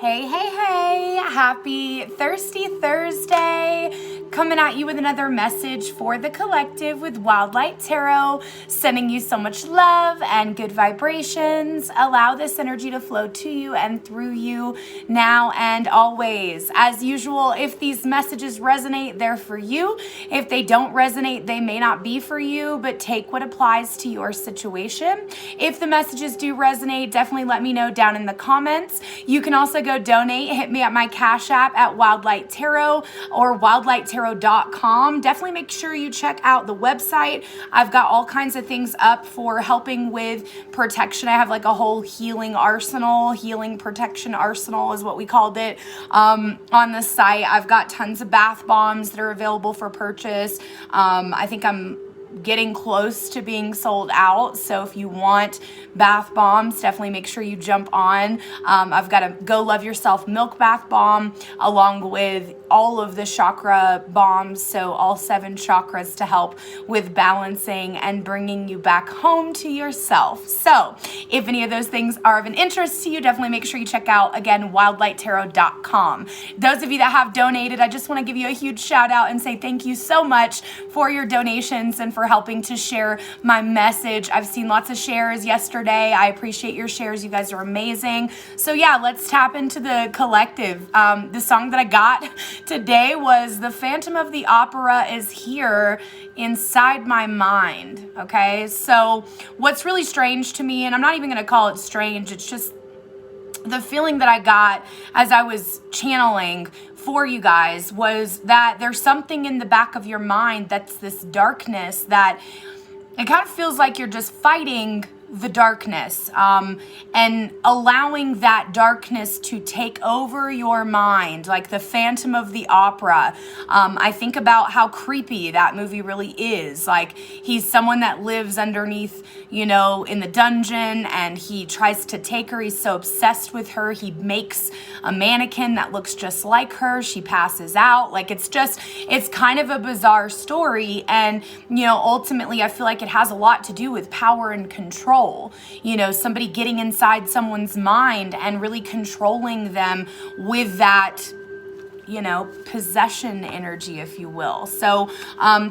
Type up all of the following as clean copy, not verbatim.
Hey, hey, hey, happy Thirsty Thursday. Coming at you with another message for the collective with Wildlight Tarot, sending you so much love and good vibrations. Allow this energy to flow to you and through you now and always. As usual, if these messages resonate, they're for you. If they don't resonate, they may not be for you, but take what applies to your situation. If the messages do resonate, definitely let me know down in the comments. You can also go donate. Hit me at my Cash App at Wildlight Tarot or wildlighttarot.com. Definitely make sure you check out the website. I've got all kinds of things up for helping with protection. I have like a whole healing protection arsenal is what we called it on the site. I've got tons of bath bombs that are available for purchase. I think I'm getting close to being sold out, so if you want bath bombs, definitely make sure you jump on. I've got a Go Love Yourself milk bath bomb along with all of the chakra bombs, so all 7 chakras to help with balancing and bringing you back home to yourself. So if any of those things are of an interest to you, definitely make sure you check out, again, wildlighttarot.com. Those of you that have donated, I just want to give you a huge shout out and say thank you so much for your donations and for helping to share my message. I've seen lots of shares yesterday. I appreciate your shares. You guys are amazing. So yeah, let's tap into the collective. The song that I got today was The Phantom of the Opera is Here Inside My Mind. Okay, so what's really strange to me, and I'm not even going to call it strange, it's just the feeling that I got as I was channeling for you guys was that there's something in the back of your mind that's this darkness that it kind of feels like you're just fighting the darkness and allowing that darkness to take over your mind, like the Phantom of the Opera. I think about how creepy that movie really is. Like, he's someone that lives underneath, in the dungeon, and he tries to take her. He's so obsessed with her. He makes a mannequin that looks just like her. She passes out. Like, it's kind of a bizarre story. And, ultimately, I feel like it has a lot to do with power and control. Somebody getting inside someone's mind and really controlling them with that, possession energy, if you will. So,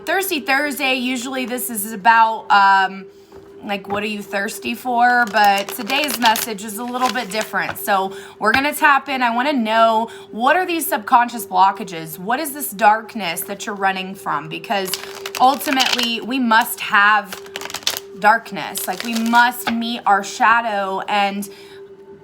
Thirsty Thursday, usually this is about, what are you thirsty for? But today's message is a little bit different. So we're going to tap in. I want to know, what are these subconscious blockages? What is this darkness that you're running from? Because ultimately, we must have darkness. Like, we must meet our shadow and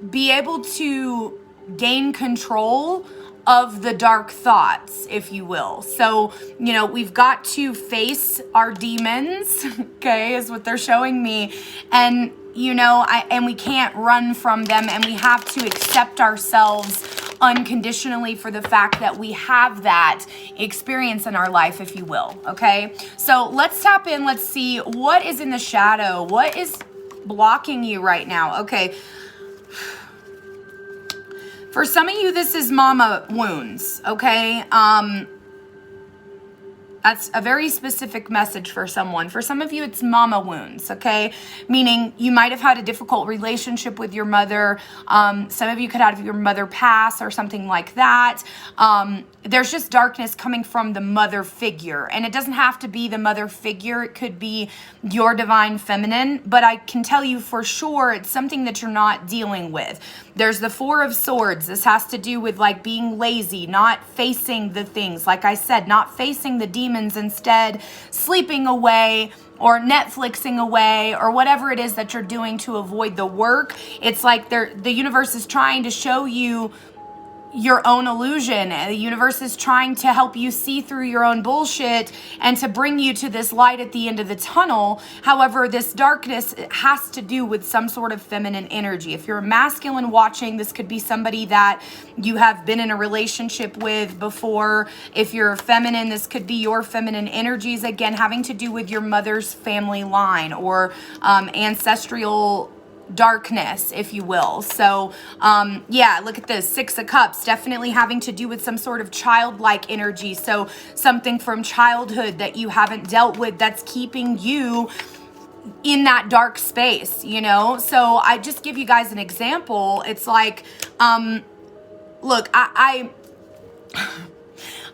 be able to gain control of the dark thoughts, if you will. So, we've got to face our demons, okay, is what they're showing me. And, and we can't run from them, and we have to accept ourselves unconditionally for the fact that we have that experience in our life, if you will, okay? So let's tap in. Let's see what is in the shadow. What is blocking you right now? Okay. For some of you, this is mama wounds, okay? That's a very specific message for someone. For some of you, it's mama wounds, okay? Meaning you might have had a difficult relationship with your mother. Some of you could have your mother pass or something like that. There's just darkness coming from the mother figure. And it doesn't have to be the mother figure. It could be your divine feminine. But I can tell you for sure it's something that you're not dealing with. There's the 4 of Swords. This has to do with like being lazy, not facing the things. Like I said, not facing the demons, instead sleeping away or Netflixing away or whatever it is that you're doing to avoid the work. It's like the universe is trying to show you your own illusion. The universe is trying to help you see through your own bullshit and to bring you to this light at the end of the tunnel. However, this darkness has to do with some sort of feminine energy. If you're a masculine watching, this could be somebody that you have been in a relationship with before. If you're a feminine, this could be your feminine energies, again, having to do with your mother's family line or ancestral darkness, if you will. So yeah, look at this 6 of Cups, definitely having to do with some sort of childlike energy. So something from childhood that you haven't dealt with that's keeping you in that dark space, So I just give you guys an example. It's like look,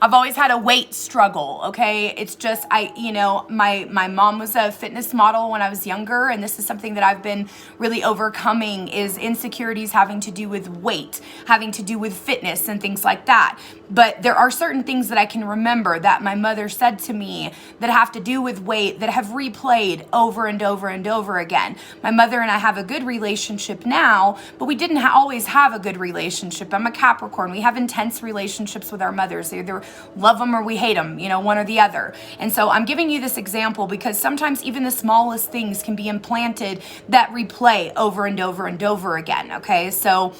I've always had a weight struggle, okay? It's just, my mom was a fitness model when I was younger, and this is something that I've been really overcoming, is insecurities having to do with weight, having to do with fitness and things like that. But there are certain things that I can remember that my mother said to me that have to do with weight that have replayed over and over and over again. My mother and I have a good relationship now, but we didn't always have a good relationship. I'm a Capricorn. We have intense relationships with our mothers. They either love them or we hate them, one or the other. And so I'm giving you this example because sometimes even the smallest things can be implanted that replay over and over and over again, okay? So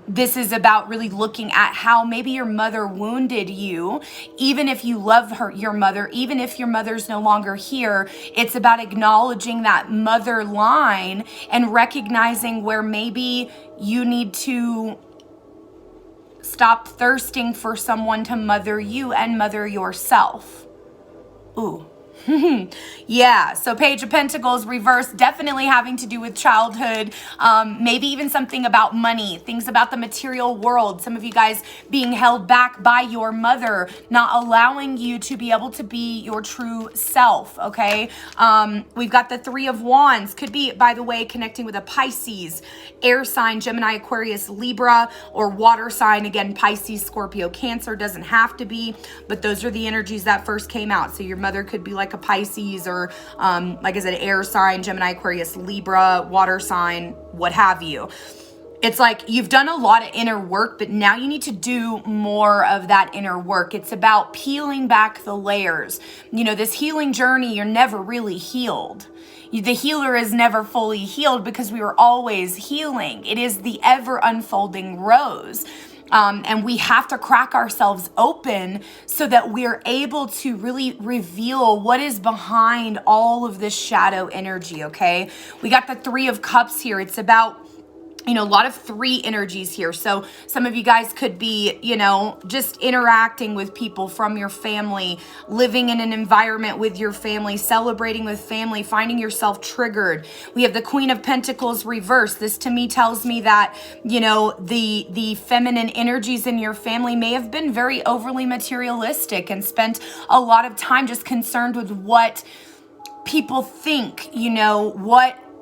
this is about really looking at how maybe your mother wounded you, even if you love your mother, even if your mother's no longer here. It's about acknowledging that mother line and recognizing where maybe you need to stop thirsting for someone to mother you and mother yourself. Ooh. Yeah, so Page of Pentacles reversed, definitely having to do with childhood, maybe even something about money, things about the material world. Some of you guys being held back by your mother, not allowing you to be able to be your true self, okay? We've got the Three of Wands. Could be, by the way, connecting with a Pisces, air sign, Gemini, Aquarius, Libra, or water sign. Again, Pisces, Scorpio, Cancer. Doesn't have to be, but those are the energies that first came out. So your mother could be like a Pisces or, like I said, air sign, Gemini, Aquarius, Libra, water sign, what have you. It's like you've done a lot of inner work, but now you need to do more of that inner work. It's about peeling back the layers. This healing journey, you're never really healed. The healer is never fully healed because we are always healing. It is the ever unfolding rose. And we have to crack ourselves open so that we're able to really reveal what is behind all of this shadow energy, okay? We got the Three of Cups here. It's about a lot of three energies here. So some of you guys could be, just interacting with people from your family, living in an environment with your family, celebrating with family, finding yourself triggered. We have the Queen of Pentacles reversed. This to me tells me that, the feminine energies in your family may have been very overly materialistic and spent a lot of time just concerned with what people think,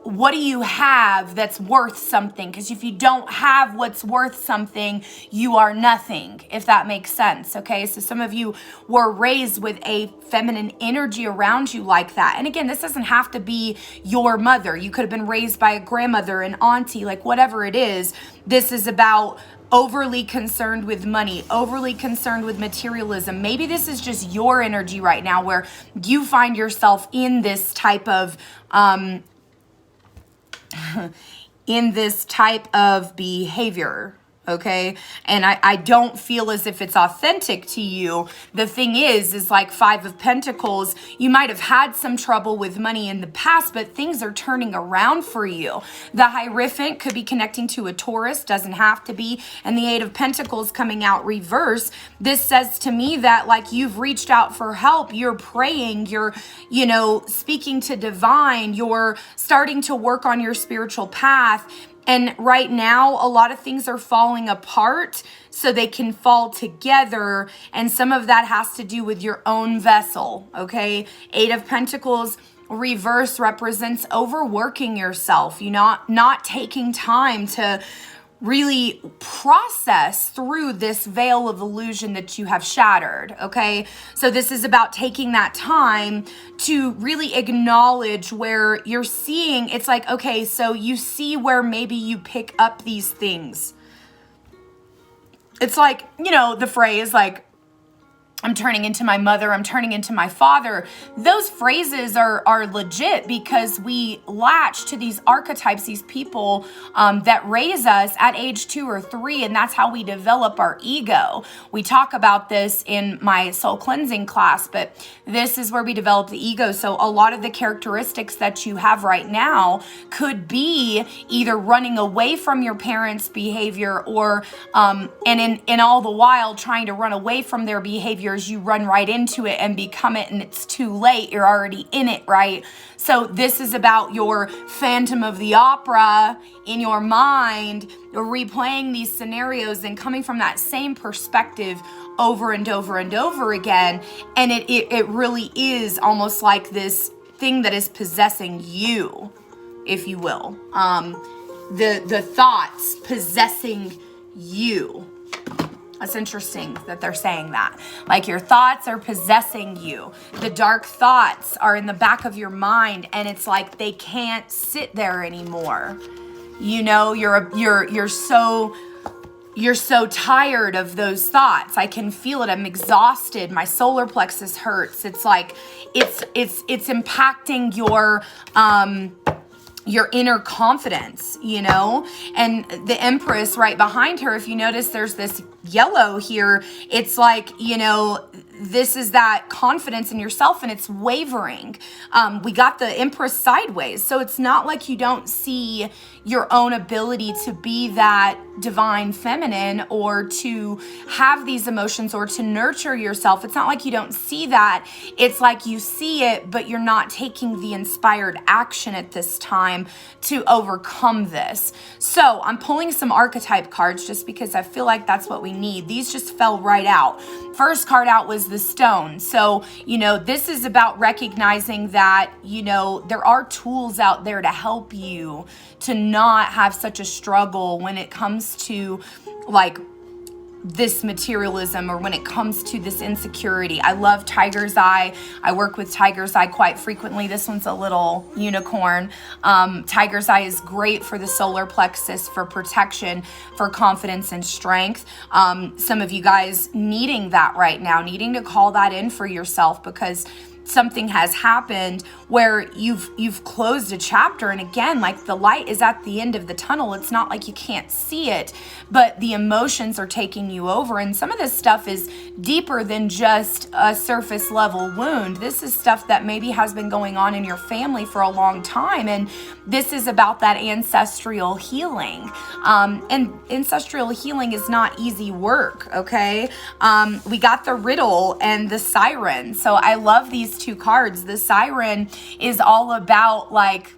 what do you have that's worth something? Because if you don't have what's worth something, you are nothing, if that makes sense, okay? So some of you were raised with a feminine energy around you like that. And again, this doesn't have to be your mother. You could have been raised by a grandmother, an auntie, like whatever it is. This is about overly concerned with money, overly concerned with materialism. Maybe this is just your energy right now where you find yourself in this type of behavior, okay? And I don't feel as if it's authentic to you. The thing is like Five of Pentacles, you might have had some trouble with money in the past, but things are turning around for you. The Hierophant could be connecting to a Taurus, doesn't have to be. And the Eight of Pentacles coming out reverse. This says to me that like you've reached out for help, you're praying, you're, speaking to divine, you're starting to work on your spiritual path. And right now, a lot of things are falling apart so they can fall together. And some of that has to do with your own vessel, okay? Eight of Pentacles reverse represents overworking yourself. You're not taking time to really process through this veil of illusion that you have shattered, okay? So this is about taking that time to really acknowledge where you're seeing, it's like, okay, so you see where maybe you pick up these things. It's like, the phrase like, I'm turning into my mother, I'm turning into my father. Those phrases are legit because we latch to these archetypes, these people that raise us at age 2 or 3, and that's how we develop our ego. We talk about this in my soul cleansing class, but this is where we develop the ego. So a lot of the characteristics that you have right now could be either running away from your parents' behavior or, and in all the while trying to run away from their behavior, behaviors, you run right into it and become it, and it's too late. You're already in it, right? So this is about your Phantom of the Opera in your mind, replaying these scenarios and coming from that same perspective over and over and over again. And it really is almost like this thing that is possessing you, if you will. The thoughts possessing you. That's interesting that they're saying that. Like your thoughts are possessing you. The dark thoughts are in the back of your mind, and it's like they can't sit there anymore. You know, you're so tired of those thoughts. I can feel it. I'm exhausted. My solar plexus hurts. It's like it's impacting your inner confidence, you know? And the Empress right behind her, if you notice, there's this yellow here. It's like, you know, this is that confidence in yourself, and it's wavering. We got the Empress sideways. So it's not like you don't see your own ability to be that divine feminine, or to have these emotions, or to nurture yourself. It's not like you don't see that. It's like you see it, but you're not taking the inspired action at this time to overcome this. So I'm pulling some archetype cards just because I feel like that's what we need. These just fell right out. First card out was the stone. So, you know, this is about recognizing that, you know, there are tools out there to help you to not have such a struggle when it comes to like this materialism, or when it comes to this insecurity. I love Tiger's Eye. I work with Tiger's Eye quite frequently. This one's a little unicorn. Tiger's Eye is great for the solar plexus, for protection, for confidence and strength. Some of you guys needing that right now, needing to call that in for yourself, because something has happened where you've closed a chapter, and again, like the light is at the end of the tunnel. It's not like you can't see it, but the emotions are taking you over, and some of this stuff is deeper than just a surface level wound. This is stuff that maybe has been going on in your family for a long time, and this is about that ancestral healing. And ancestral healing is not easy work, okay? We got the riddle and the siren. So I love these two cards. The siren is all about, like,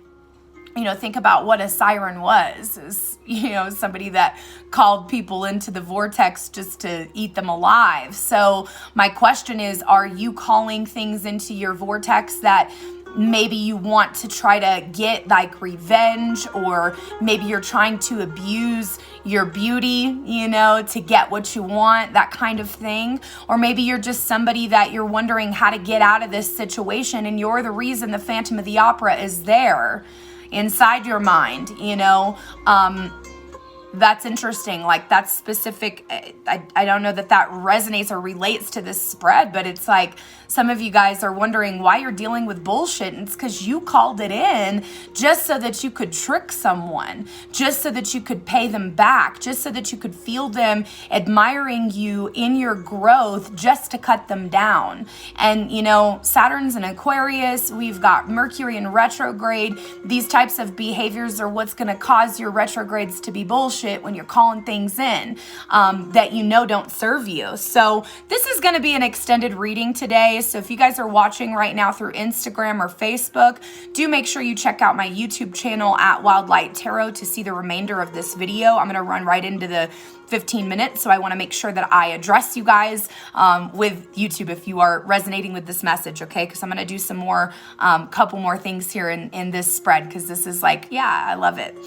you know, think about what a siren was. Is, you know, somebody that called people into the vortex just to eat them alive. So my question is, are you calling things into your vortex that maybe you want to try to get like revenge, or maybe you're trying to abuse your beauty, you know, to get what you want, that kind of thing? Or maybe you're just somebody that you're wondering how to get out of this situation, and you're the reason the Phantom of the Opera is there inside your mind, you know? That's interesting. Like, that's specific. I don't know that resonates or relates to this spread, but it's like some of you guys are wondering why you're dealing with bullshit, and it's because you called it in just so that you could trick someone, just so that you could pay them back, just so that you could feel them admiring you in your growth, just to cut them down. And, you know, Saturn's in Aquarius. We've got Mercury in retrograde. These types of behaviors are what's going to cause your retrogrades to be bullshit when you're calling things in that you know don't serve you. So this is going to be an extended reading today. So if you guys are watching right now through Instagram or Facebook, do make sure you check out my YouTube channel at Wild Light Tarot to see the remainder of this video. I'm going to run right into the 15 minutes, so I want to make sure that I address you guys with YouTube if you are resonating with this message, okay? Because I'm going to do some more, couple more things here in this spread, because this is like, yeah, I love it.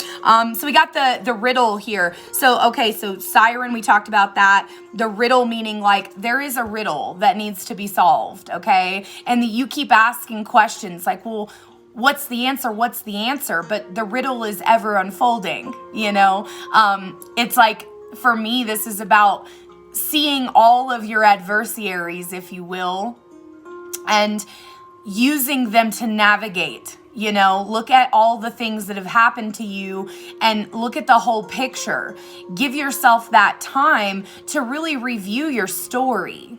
So we got the riddle here. So, okay, so siren, we talked about that. The riddle meaning like there is a riddle that needs to be solved, okay? And you keep asking questions like, well, what's the answer? What's the answer? But the riddle is ever unfolding, you know? It's like, for me, this is about seeing all of your adversaries, if you will, and using them to navigate. You know, look at all the things that have happened to you and look at the whole picture. Give yourself that time to really review your story.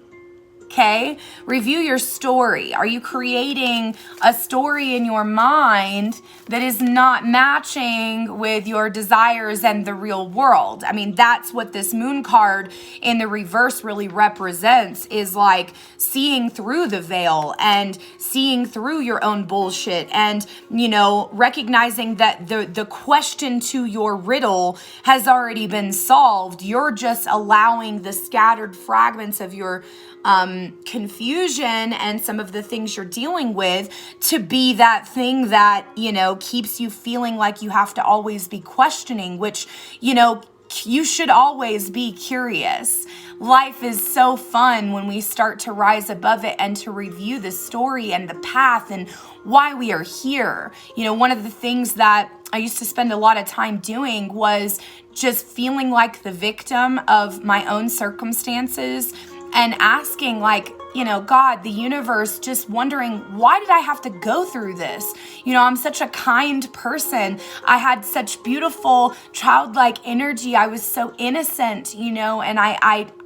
Okay, review your story. Are you creating a story in your mind that is not matching with your desires and the real world? I mean, that's what this moon card in the reverse really represents, is like seeing through the veil and seeing through your own bullshit, and, you know, recognizing that the question to your riddle has already been solved. You're just allowing the scattered fragments of your confusion and some of the things you're dealing with to be that thing that, you know, keeps you feeling like you have to always be questioning, which, you know, you should always be curious. Life is so fun when we start to rise above it and to review the story and the path and why we are here. You know, one of the things that I used to spend a lot of time doing was just feeling like the victim of my own circumstances and asking, like, you know, God, the universe, just wondering, why did I have to go through this? You know, I'm such a kind person. I had such beautiful childlike energy. I was so innocent, you know, and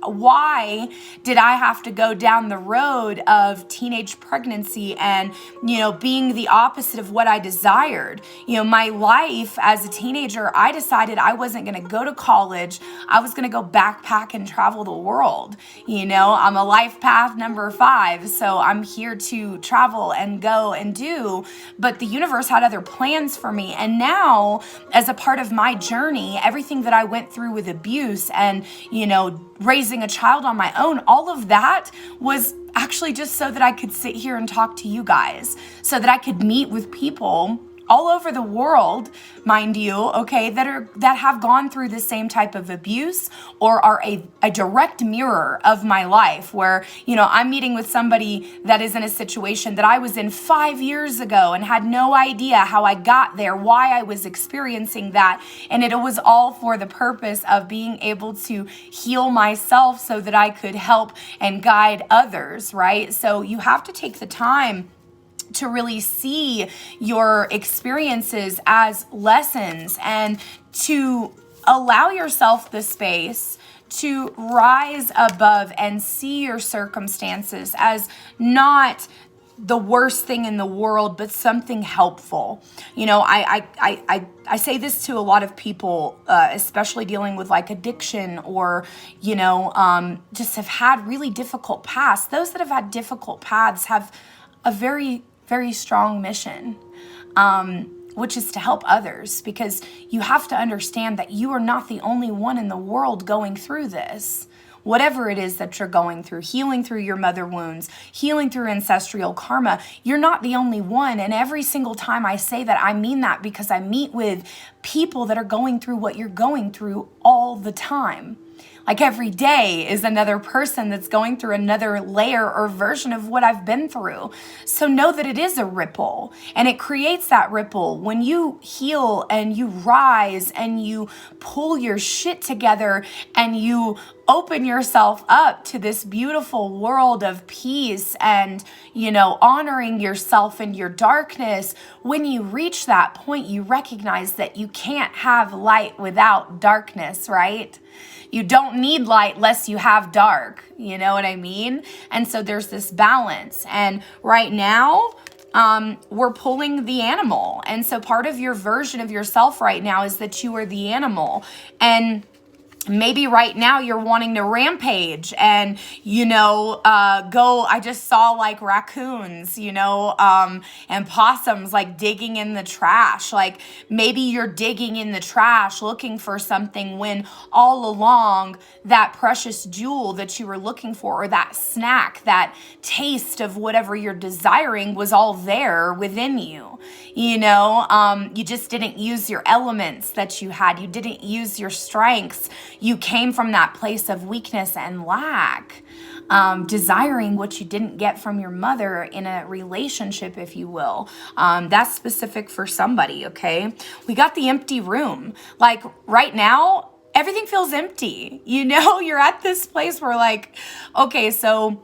why did I have to go down the road of teenage pregnancy and, you know, being the opposite of what I desired? You know, my life as a teenager, I decided I wasn't going to go to college. I was going to go backpack and travel the world. You know, I'm a life path number 5, so I'm here to travel and go and do, but the universe had other plans for me. And now, as a part of my journey, everything that I went through with abuse and, you know, raising a child on my own, all of that was actually just so that I could sit here and talk to you guys, so that I could meet with people all over the world, mind you, okay, that have gone through the same type of abuse or are a direct mirror of my life, where, you know, I'm meeting with somebody that is in a situation that I was in 5 years ago and had no idea how I got there, why I was experiencing that. And it was all for the purpose of being able to heal myself so that I could help and guide others, right? So you have to take the time to really see your experiences as lessons and to allow yourself the space to rise above and see your circumstances as not the worst thing in the world, but something helpful. You know, I say this to a lot of people, especially dealing with like addiction or, you know, just have had really difficult paths. Those that have had difficult paths have a very strong mission, which is to help others, because you have to understand that you are not the only one in the world going through this. Whatever it is that you're going through, healing through your mother wounds, healing through ancestral karma, you're not the only one. And every single time I say that, I mean that, because I meet with people that are going through what you're going through all the time. Like every day is another person that's going through another layer or version of what I've been through. So know that it is a ripple, and it creates that ripple. When you heal and you rise and you pull your shit together and you open yourself up to this beautiful world of peace and, you know, honoring yourself and your darkness, when you reach that point, you recognize that you can't have light without darkness, right? You don't need light lest you have dark. You know what I mean? And so there's this balance. And right now, we're pulling the animal. And so part of your version of yourself right now is that you are the animal. And maybe right now you're wanting to rampage and, you know, I just saw like raccoons, you know, and possums like digging in the trash. Like maybe you're digging in the trash looking for something when all along that precious jewel that you were looking for, or that snack, that taste of whatever you're desiring, was all there within you. You know, you just didn't use your elements that you had. You didn't use your strengths. You came from that place of weakness and lack, desiring what you didn't get from your mother in a relationship, if you will. That's specific for somebody, okay? We got the empty room. Like right now, everything feels empty. You know, you're at this place where like, okay, so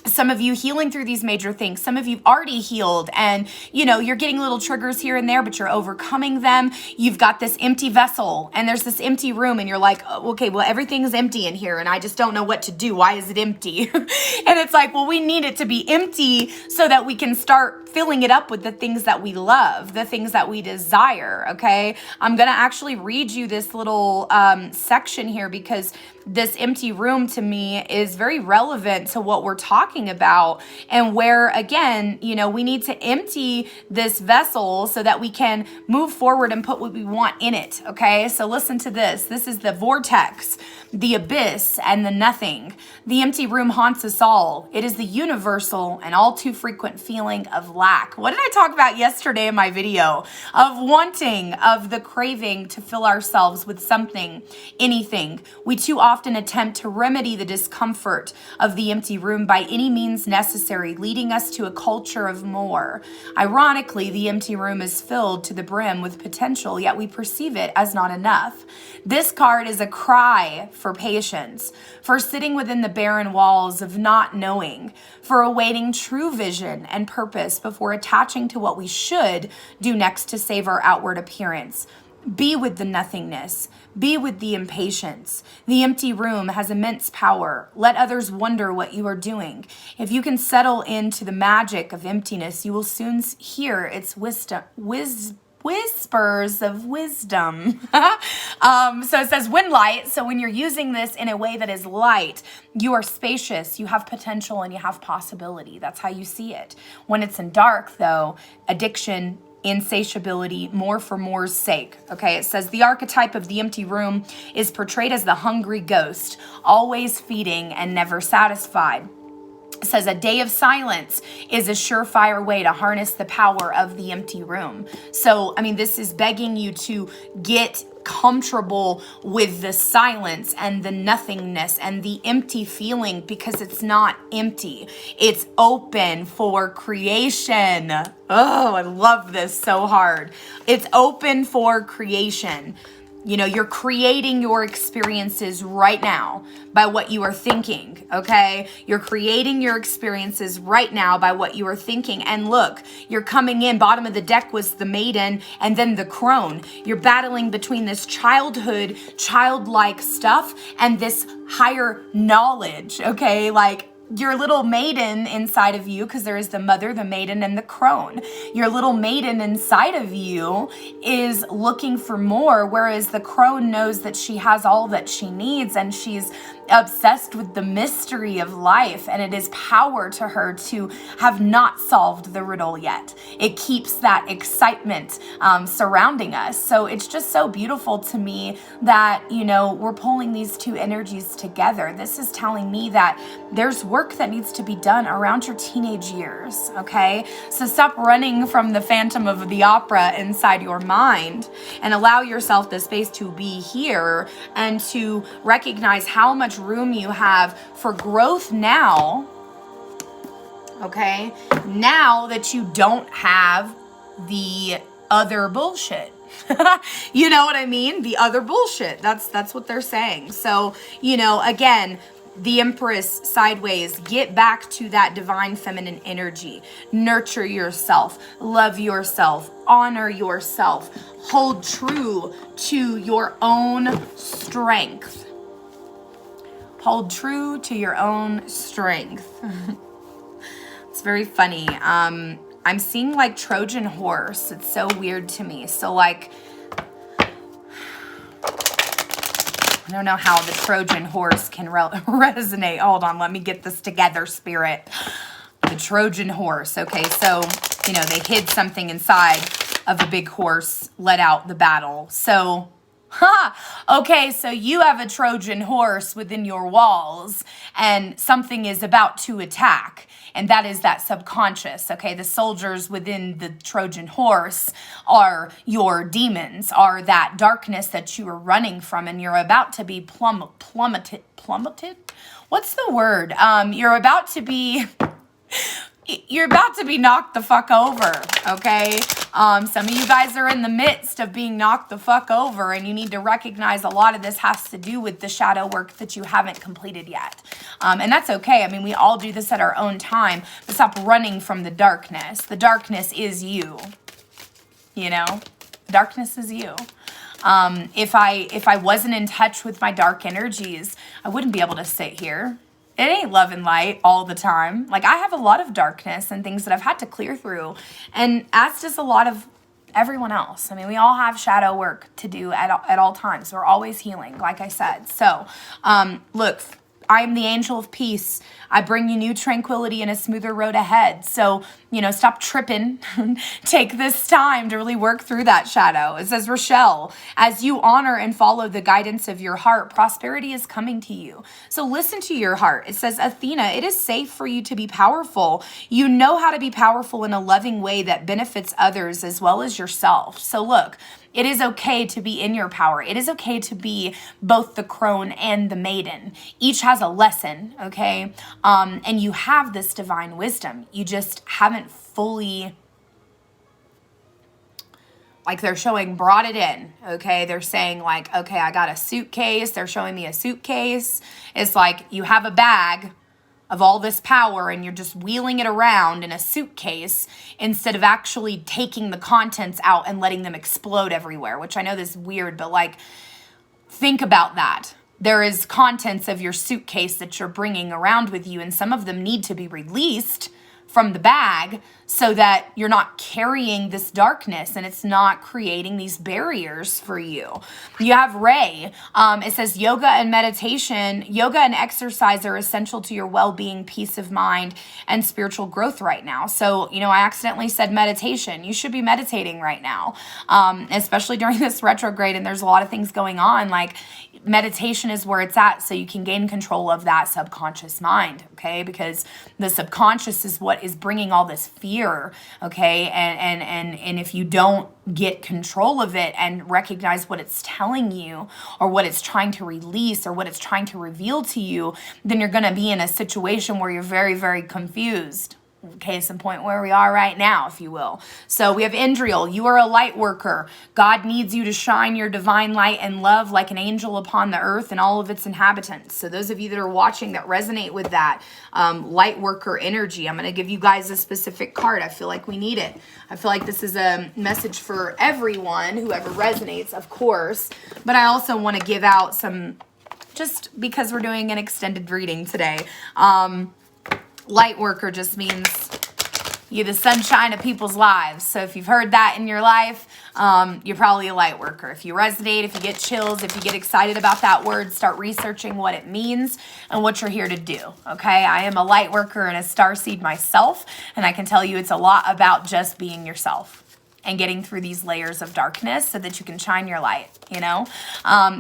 some of you healing through these major things. Some of you've already healed and, you know, you're getting little triggers here and there, but you're overcoming them. You've got this empty vessel and there's this empty room and you're like, oh, okay, well, everything's empty in here and I just don't know what to do. Why is it empty? And it's like, well, we need it to be empty so that we can start filling it up with the things that we love, the things that we desire, okay? I'm going to actually read you this little section here because this empty room to me is very relevant to what we're talking about and where, again, you know, we need to empty this vessel so that we can move forward and put what we want in it, okay? So listen to this. This is the vortex, the abyss, and the nothing. The empty room haunts us all. It is the universal and all too frequent feeling of lack. What did I talk about yesterday in my video? Of wanting, of the craving to fill ourselves with something, anything. We too often attempt to remedy the discomfort of the empty room by any means necessary, leading us to a culture of more. Ironically, the empty room is filled to the brim with potential, yet we perceive it as not enough. This card is a cry for patience, for sitting within the barren walls of not knowing, for awaiting true vision and purpose before attaching to what we should do next to save our outward appearance. Be with the nothingness. Be with the impatience. The empty room has immense power. Let others wonder what you are doing. If you can settle into the magic of emptiness, you will soon hear its whispers of wisdom. So it says when light. So when you're using this in a way that is light, you are spacious, you have potential, and you have possibility. That's how you see it. When it's in dark, though, addiction, insatiability, more for more's sake. Okay, it says the archetype of the empty room is portrayed as the hungry ghost, always feeding and never satisfied. It says a day of silence is a surefire way to harness the power of the empty room. So, I mean, this is begging you to get comfortable with the silence and the nothingness and the empty feeling because it's not empty. It's open for creation. Oh, I love this so hard. It's open for creation. You know, you're creating your experiences right now by what you are thinking, okay? You're creating your experiences right now by what you are thinking. And look, you're coming in, bottom of the deck was the maiden and then the crone. You're battling between this childhood, childlike stuff and this higher knowledge, okay? Like, your little maiden inside of you, because there is the mother, the maiden, and the crone. Your little maiden inside of you is looking for more, whereas the crone knows that she has all that she needs and she's obsessed with the mystery of life, and it is power to her to have not solved the riddle yet. It keeps that excitement surrounding us. So it's just so beautiful to me that, you know, we're pulling these two energies together. This is telling me that there's work that needs to be done around your teenage years, okay? So stop running from the Phantom of the Opera inside your mind and allow yourself the space to be here and to recognize how much room you have for growth now, okay? Now that you don't have the other bullshit. You know what I mean? The other bullshit. That's what they're saying. So, you know, again, the Empress sideways, get back to that divine feminine energy. Nurture yourself, love yourself, honor yourself, hold true to your own strength. Hold true to your own strength. It's very funny. I'm seeing like Trojan horse. It's so weird to me. So like, I don't know how the Trojan horse can resonate. Hold on, let me get this together, spirit. The Trojan horse. Okay, so, you know, they hid something inside of a big horse, let out the battle. So, okay, so you have a Trojan horse within your walls and something is about to attack. And that is that subconscious, okay? The soldiers within the Trojan horse are your demons, are that darkness that you are running from and you're about to be plummeted? What's the word? You're about to be knocked the fuck over, okay? Some of you guys are in the midst of being knocked the fuck over and you need to recognize a lot of this has to do with the shadow work that you haven't completed yet. And that's okay. I mean, we all do this at our own time, but stop running from the darkness. The darkness is you, you know? Darkness is you. If I wasn't in touch with my dark energies, I wouldn't be able to sit here. It ain't love and light all the time. Like, I have a lot of darkness and things that I've had to clear through, and as does a lot of everyone else. I mean, we all have shadow work to do at all times. We're always healing, like I said. So, look, I am the angel of peace. I bring you new tranquility and a smoother road ahead. So, you know, stop tripping. Take this time to really work through that shadow. It says, Rochelle, as you honor and follow the guidance of your heart, prosperity is coming to you. So listen to your heart. It says, Athena, it is safe for you to be powerful. You know how to be powerful in a loving way that benefits others as well as yourself. So look, it is okay to be in your power. It is okay to be both the crone and the maiden. Each has a lesson, okay? And you have this divine wisdom. You just haven't fully, like they're showing, brought it in, okay? They're saying like, okay, I got a suitcase. They're showing me a suitcase. It's like you have a bag of all this power and you're just wheeling it around in a suitcase instead of actually taking the contents out and letting them explode everywhere, which I know this is weird, but like, think about that. There is contents of your suitcase that you're bringing around with you, and some of them need to be released from the bag so that you're not carrying this darkness and it's not creating these barriers for you. You have Ray. It says yoga and meditation, yoga and exercise are essential to your well-being, peace of mind, and spiritual growth right now. So, you know, I accidentally said meditation. You should be meditating right now, especially during this retrograde, and there's a lot of things going on. Like, meditation is where it's at, so you can gain control of that subconscious mind, okay? Because the subconscious is what is bringing all this fear, okay? And if you don't get control of it and recognize what it's telling you or what it's trying to release or what it's trying to reveal to you, then you're going to be in a situation where you're very, very confused. Case in point where we are right now, if you will. So we have Indriel. You are a light worker. God needs you to shine your divine light and love like an angel upon the earth and all of its inhabitants. So those of you that are watching that resonate with that light worker energy, I'm going to give you guys a specific card. I feel like we need it. I feel like this is a message for everyone, whoever resonates, of course. But I also want to give out some, just because we're doing an extended reading today. Light worker just means you're the sunshine of people's lives. So if you've heard that in your life, you're probably a light worker. If you resonate, if you get chills, if you get excited about that word, start researching what it means and what you're here to do, okay? I am a light worker and a starseed myself, and I can tell you it's a lot about just being yourself and getting through these layers of darkness so that you can shine your light, you know?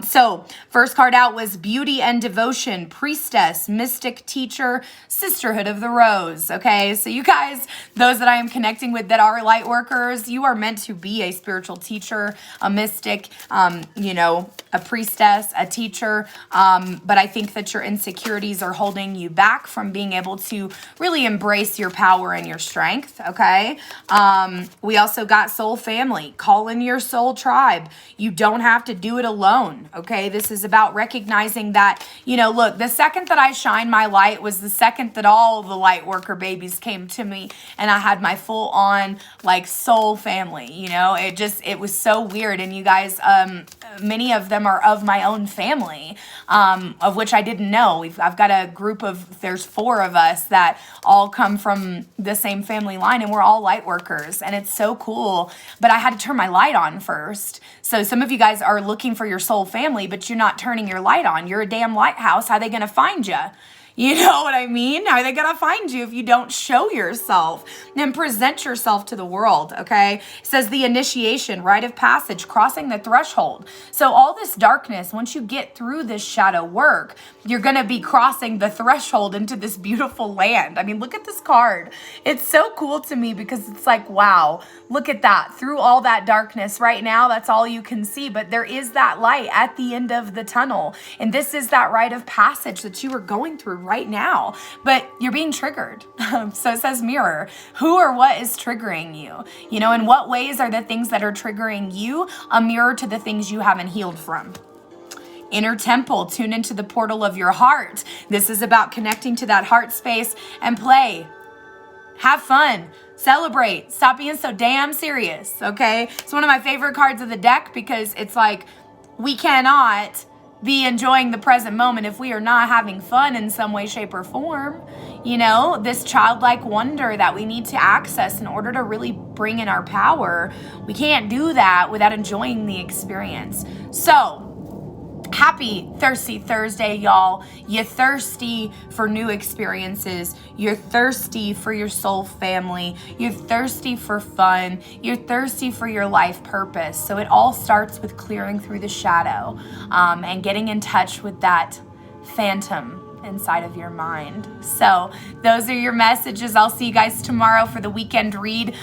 So first card out was Beauty and Devotion, Priestess, Mystic, Teacher, Sisterhood of the Rose, okay? So you guys, those that I am connecting with that are light workers, you are meant to be a spiritual teacher, a mystic, you know, a priestess, a teacher, but I think that your insecurities are holding you back from being able to really embrace your power and your strength, okay? We also got soul family. Call in your soul tribe. You don't have to do it alone, okay? This is about recognizing that, you know, look, the second that I shined my light was the second that all the light worker babies came to me and I had my full on like soul family, you know? It was so weird. And you guys, many of them are of my own family, of which I didn't know. I've got a group of, there's 4 of us that all come from the same family line, and we're all light workers, and it's so cool. But I had to turn my light on first. So some of you guys are looking for your soul family, but you're not turning your light on. You're a damn lighthouse. How are they going to find you? You know what I mean? How are they going to find you if you don't show yourself and present yourself to the world, okay? It says the initiation, rite of passage, crossing the threshold. So all this darkness, once you get through this shadow work, you're going to be crossing the threshold into this beautiful land. I mean, look at this card. It's so cool to me because it's like, wow, look at that. Through all that darkness right now, that's all you can see. But there is that light at the end of the tunnel. And this is that rite of passage that you are going through right now, but you're being triggered. So it says mirror, who or what is triggering you? You know, in what ways are the things that are triggering you a mirror to the things you haven't healed from? inner temple. Tune into the portal of your heart. This is about connecting to that heart space and play. Have fun. Celebrate. Stop being so damn serious, okay? It's one of my favorite cards of the deck because it's like we cannot be enjoying the present moment if we are not having fun in some way, shape, or form. You know, this childlike wonder that we need to access in order to really bring in our power. We can't do that without enjoying the experience. So, happy Thirsty Thursday, y'all. You're thirsty for new experiences. You're thirsty for your soul family. You're thirsty for fun. You're thirsty for your life purpose. So it all starts with clearing through the shadow and getting in touch with that phantom inside of your mind. So those are your messages. I'll see you guys tomorrow for the weekend read.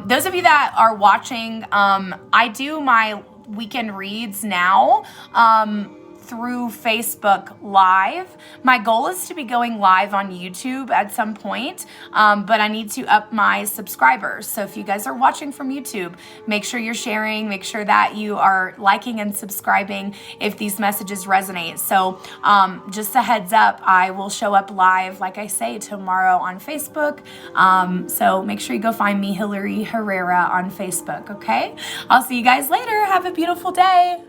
Those of you that are watching, I do my weekend reads now through Facebook Live. My goal is to be going live on YouTube at some point, but I need to up my subscribers. So if you guys are watching from YouTube, make sure you're sharing, make sure that you are liking and subscribing if these messages resonate. So just a heads up, I will show up live, like I say, tomorrow on Facebook. So make sure you go find me, Hillary Herrera, on Facebook, okay? I'll see you guys later. Have a beautiful day.